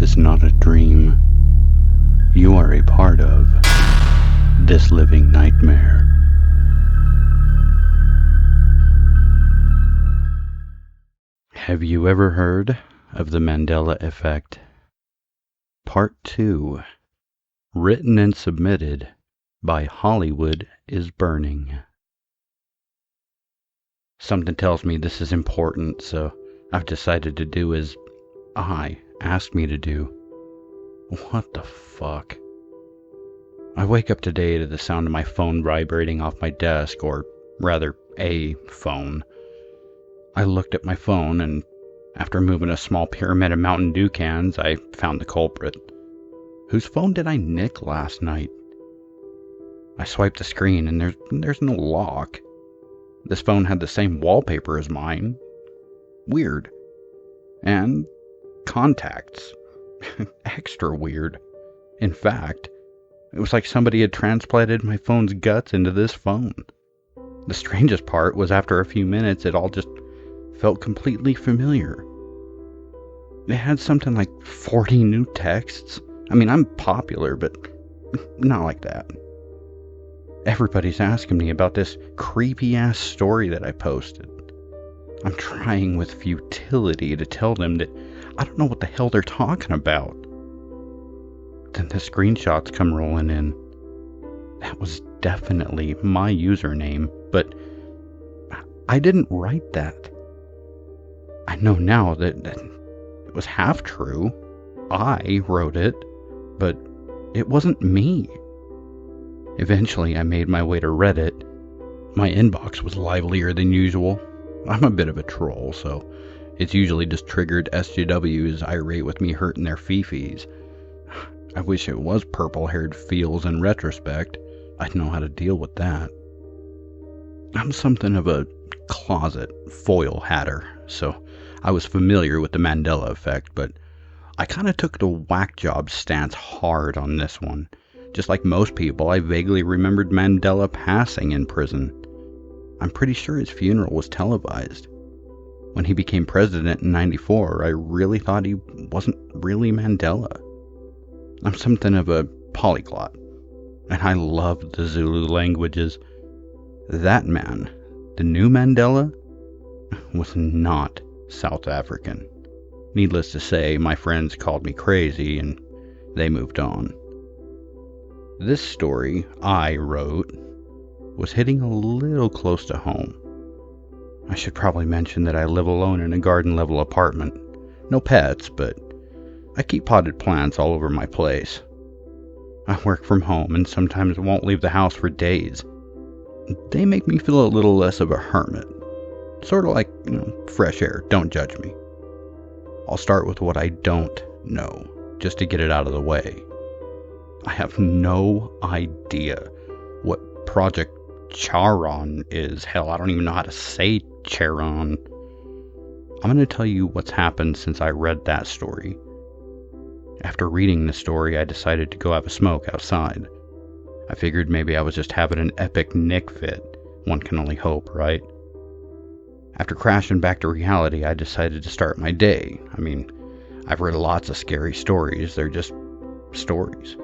This is not a dream. You are a part of this living nightmare. Have you ever heard of the Mandela effect? Part 2. Written and submitted by Hollywood is Burning. Something tells me this is important, so I've decided to do as I asked me to do. What the fuck? I wake up today to the sound of my phone vibrating off my desk, or rather, a phone. I looked at my phone, and after moving a small pyramid of Mountain Dew cans, I found the culprit. Whose phone did I nick last night? I swiped the screen, and there's no lock. This phone had the same wallpaper as mine. Weird. And contacts. Extra weird. In fact, it was like somebody had transplanted my phone's guts into this phone. The strangest part was after a few minutes, it all just felt completely familiar. It had something like 40 new texts. I mean, I'm popular, but not like that. Everybody's asking me about this creepy-ass story that I posted. I'm trying with futility to tell them that I don't know what the hell they're talking about. Then the screenshots come rolling in. That was definitely my username, but I didn't write that. I know now that it was half true. I wrote it, but it wasn't me. Eventually, I made my way to Reddit. My inbox was livelier than usual. I'm a bit of a troll, so it's usually just triggered SJWs irate with me hurting their fifis. I wish it was purple-haired feels in retrospect. I'd know how to deal with that. I'm something of a closet foil hatter, so I was familiar with the Mandela effect, but I kind of took the whack job stance hard on this one. Just like most people, I vaguely remembered Mandela passing in prison. I'm pretty sure his funeral was televised. When he became president in '94, I really thought he wasn't really Mandela. I'm something of a polyglot, and I love the Zulu languages. That man, the new Mandela, was not South African. Needless to say, my friends called me crazy, and they moved on. This story I wrote was hitting a little close to home. I should probably mention that I live alone in a garden-level apartment. No pets, but I keep potted plants all over my place. I work from home and sometimes won't leave the house for days. They make me feel a little less of a hermit. Sort of like, fresh air, don't judge me. I'll start with what I don't know, just to get it out of the way. I have no idea what Project Charon is. Hell, I don't even know how to say Charon. I'm going to tell you what's happened since I read that story. After reading the story, I decided to go have a smoke outside. I figured maybe I was just having an epic Nick fit. One can only hope, right? After crashing back to reality, I decided to start my day. I mean, I've read lots of scary stories. They're just stories.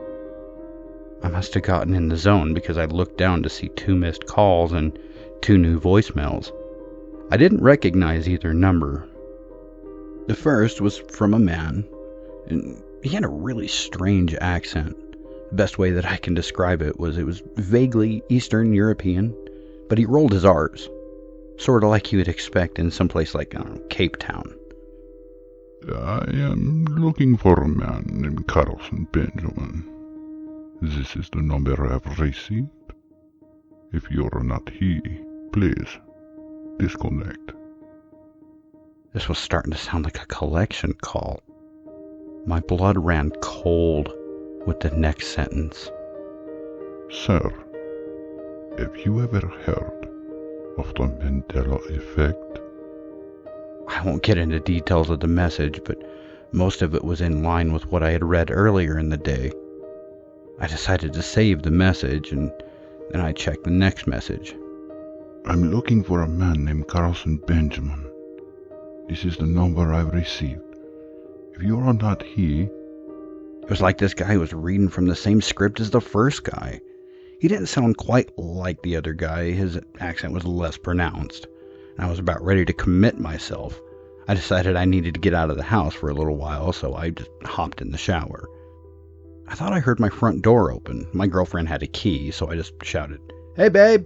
I must have gotten in the zone because I looked down to see 2 missed calls and 2 new voicemails. I didn't recognize either number. The first was from a man, and he had a really strange accent. The best way that I can describe it was vaguely Eastern European, but he rolled his R's. Sort of like you would expect in some place like, Cape Town. I am looking for a man named Carlson Benjamin. This is the number I've received. If you're not he, please disconnect. This was starting to sound like a collection call. My blood ran cold with the next sentence. Sir, have you ever heard of the Mandela effect? I won't get into details of the message, but most of it was in line with what I had read earlier in the day. I decided to save the message, and then I checked the next message. I'm looking for a man named Carlson Benjamin. This is the number I've received. If you are not he, It was like this guy was reading from the same script as the first guy. He didn't sound quite like the other guy. His accent was less pronounced. I was about ready to commit myself. I decided I needed to get out of the house for a little while, so I just hopped in the shower. I thought I heard my front door open. My girlfriend had a key, so I just shouted, "Hey, babe!"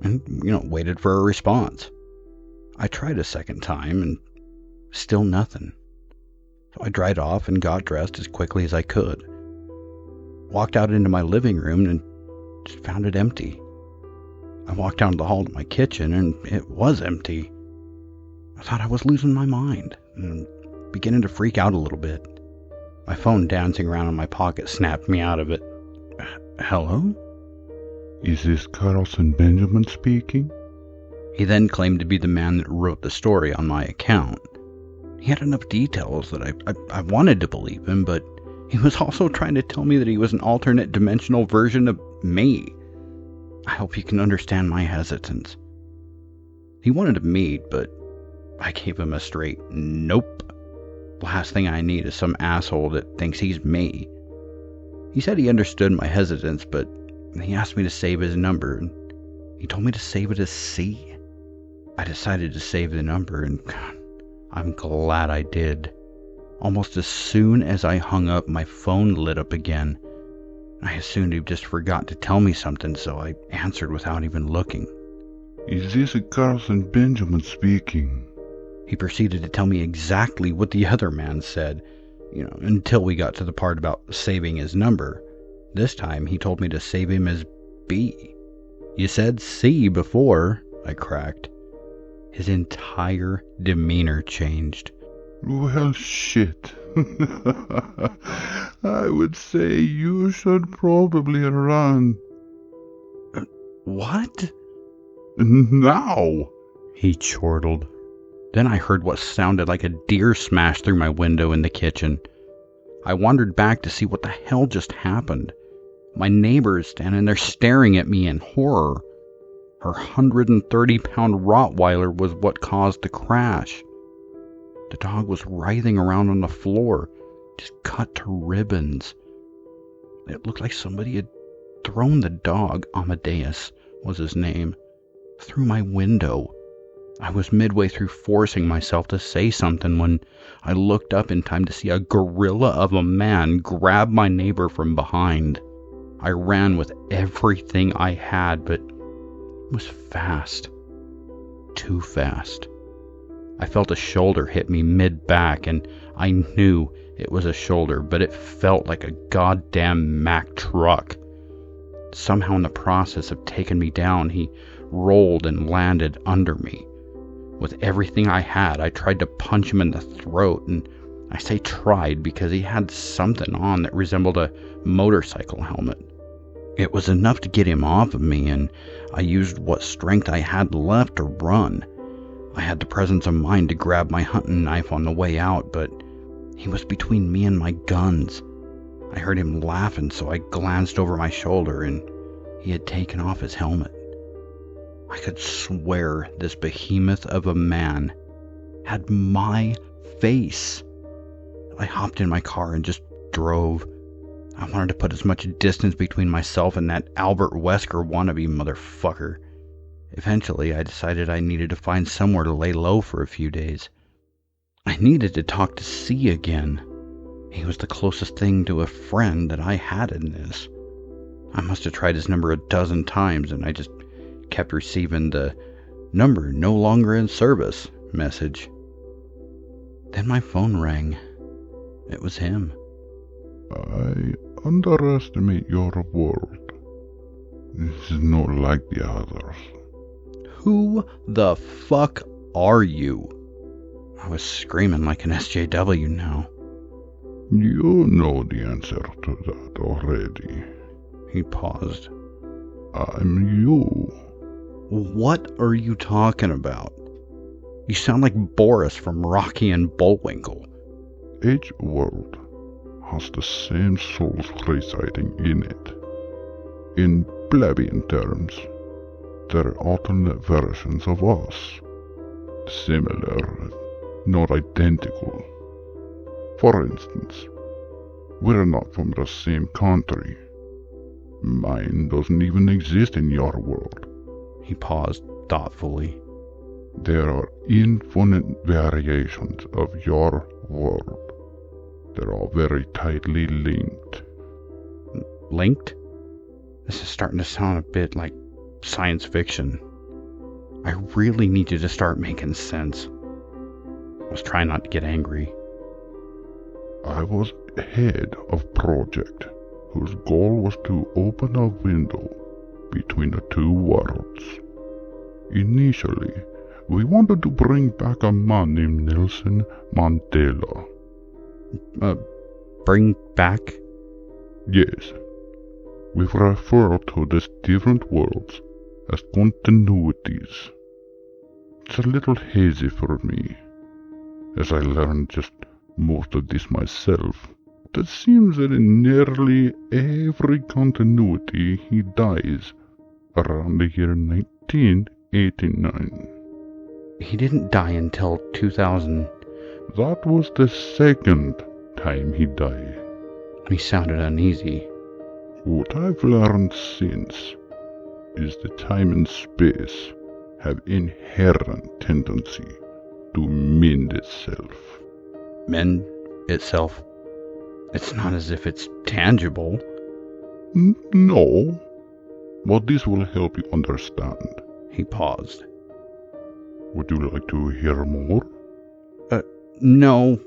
And, waited for a response. I tried a second time, and still nothing. So I dried off and got dressed as quickly as I could. Walked out into my living room and just found it empty. I walked down the hall to my kitchen, and it was empty. I thought I was losing my mind, and beginning to freak out a little bit. My phone dancing around in my pocket snapped me out of it. Hello? Is this Carlson Benjamin speaking? He then claimed to be the man that wrote the story on my account. He had enough details that I wanted to believe him, but he was also trying to tell me that he was an alternate dimensional version of me. I hope you can understand my hesitance. He wanted to meet, but I gave him a straight nope. Last thing I need is some asshole that thinks he's me. He said he understood my hesitance, but he asked me to save his number, and he told me to save it as C. I decided to save the number, and I'm glad I did. Almost as soon as I hung up, my phone lit up again. I assumed he'd just forgot to tell me something, so I answered without even looking. Is this Carlson Benjamin speaking? He proceeded to tell me exactly what the other man said, until we got to the part about saving his number. This time he told me to save him as B. You said C before, I cracked. His entire demeanor changed. Well, shit. I would say you should probably run. What? Now! He chortled. Then I heard what sounded like a deer smash through my window in the kitchen. I wandered back to see what the hell just happened. My neighbor is standing there staring at me in horror. Her 130-pound Rottweiler was what caused the crash. The dog was writhing around on the floor, just cut to ribbons. It looked like somebody had thrown the dog, Amadeus was his name, through my window. I was midway through forcing myself to say something when I looked up in time to see a gorilla of a man grab my neighbor from behind. I ran with everything I had, but it was fast. Too fast. I felt a shoulder hit me mid-back, and I knew it was a shoulder, but it felt like a goddamn Mack truck. Somehow in the process of taking me down, he rolled and landed under me. With everything I had, I tried to punch him in the throat, and I say tried because he had something on that resembled a motorcycle helmet. It was enough to get him off of me, and I used what strength I had left to run. I had the presence of mind to grab my hunting knife on the way out, but he was between me and my guns. I heard him laughing, so I glanced over my shoulder, and he had taken off his helmet. I could swear this behemoth of a man had my face. I hopped in my car and just drove. I wanted to put as much distance between myself and that Albert Wesker wannabe motherfucker. Eventually, I decided I needed to find somewhere to lay low for a few days. I needed to talk to C again. He was the closest thing to a friend that I had in this. I must have tried his number a dozen times, and I just kept receiving the "number no longer in service" message. Then my phone rang. It was him. I underestimate your world. This is not like the others. Who the fuck are you? I was screaming like an SJW now. You know the answer to that already. He paused. I'm you. What are you talking about? You sound like Boris from Rocky and Bullwinkle. Each world has the same souls residing in it. In plebeian terms, they're alternate versions of us. Similar, not identical. For instance, We're not from the same country. Mine doesn't even exist in your world. He paused thoughtfully. There are infinite variations of your world. They're all very tightly linked. Linked? This is starting to sound a bit like science fiction. I really need you to start making sense. I was trying not to get angry. I was head of project whose goal was to open a window between the two worlds. Initially, we wanted to bring back a man named Nelson Mandela. Bring back? Yes. We've referred to these different worlds as continuities. It's a little hazy for me, as I learned just most of this myself. It seems that in nearly every continuity he dies around the year 1989. He didn't die until 2000. That was the second time he died. He sounded uneasy. What I've learned since is that time and space have inherent tendency to mend itself. Mend itself? It's not as if it's tangible. No, but this will help you understand. He paused. Would you like to hear more? No,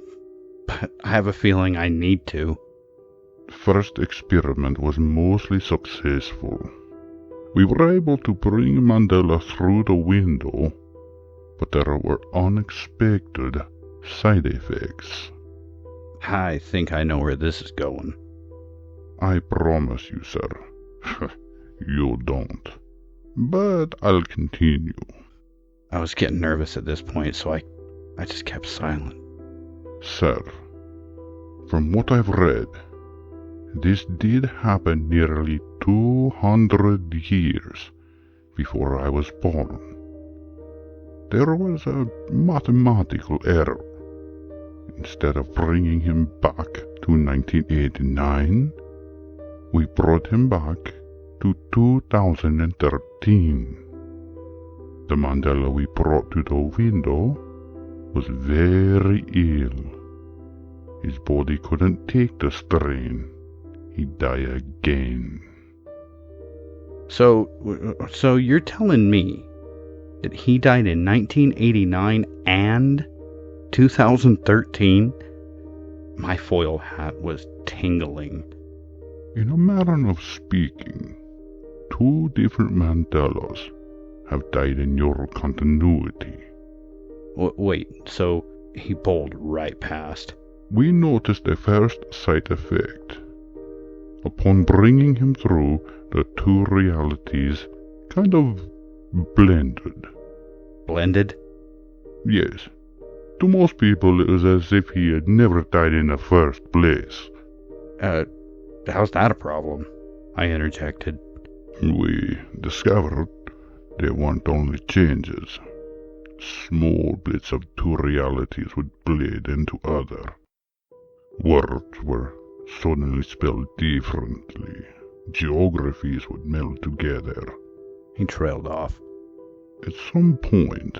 but I have a feeling I need to. First experiment was mostly successful. We were able to bring Mandela through the window, but there were unexpected side effects. I think I know where this is going. I promise you, sir. You don't. But I'll continue. I was getting nervous at this point, so I just kept silent. Sir, from what I've read, this did happen nearly 200 years before I was born. There was a mathematical error. Instead of bringing him back to 1989, we brought him back to 2013. The Mandela we brought to the window was very ill. His body couldn't take the strain. He died again. So you're telling me that he died in 1989 and 2013? My foil hat was tingling. In a manner of speaking, two different Mandelas have died in your continuity. Wait, so he bowled right past? We noticed a first side effect. Upon bringing him through, the two realities kind of blended. Blended? Yes. To most people, it was as if he had never died in the first place. How's that a problem? I interjected. We discovered there weren't only changes. Small bits of two realities would bleed into other. Words were suddenly spelled differently. Geographies would meld together. He trailed off. At some point,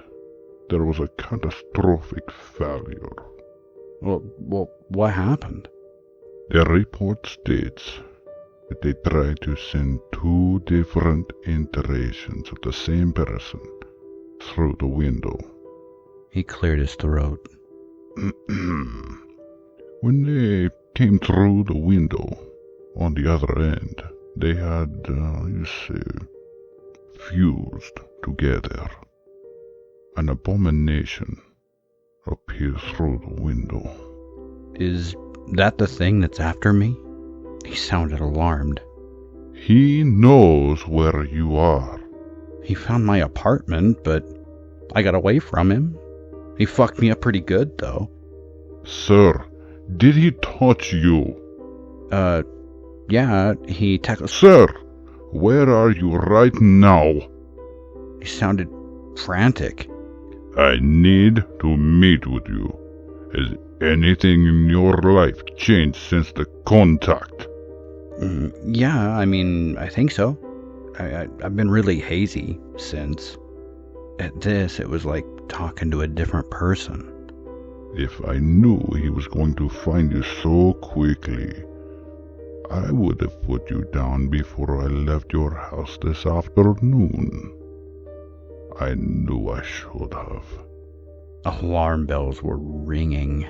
there was a catastrophic failure. Well, what happened? The report states that they tried to send two different iterations of the same person through the window. He cleared his throat. When they came through the window, on the other end, they had, fused together. An abomination appeared through the window. Is that the thing that's after me? He sounded alarmed. He knows where you are. He found my apartment, but I got away from him. He fucked me up pretty good, though. Sir, did he touch you? Yeah, he tackled... Sir, where are you right now? He sounded frantic. I need to meet with you as Anything in your life changed since the contact? Yeah, I mean, I think so. I've been really hazy since. At this, it was like talking to a different person. If I knew he was going to find you so quickly, I would have put you down before I left your house this afternoon. I knew I should have. Alarm bells were ringing.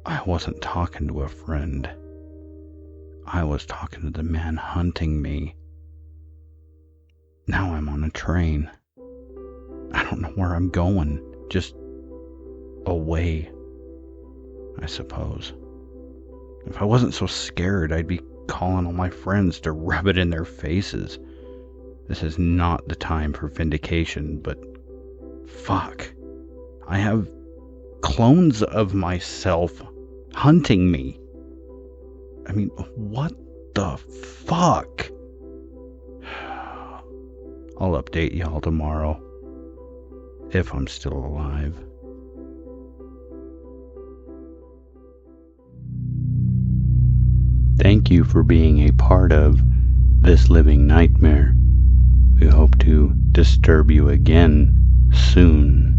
I wasn't talking to a friend. I was talking to the man hunting me. Now I'm on a train. I don't know where I'm going. Just away, I suppose. If I wasn't so scared, I'd be calling all my friends to rub it in their faces. This is not the time for vindication, but fuck. I have clones of myself hunting me. I mean, what the fuck? I'll update y'all tomorrow, if I'm still alive. Thank you for being a part of this living nightmare. We hope to disturb you again soon.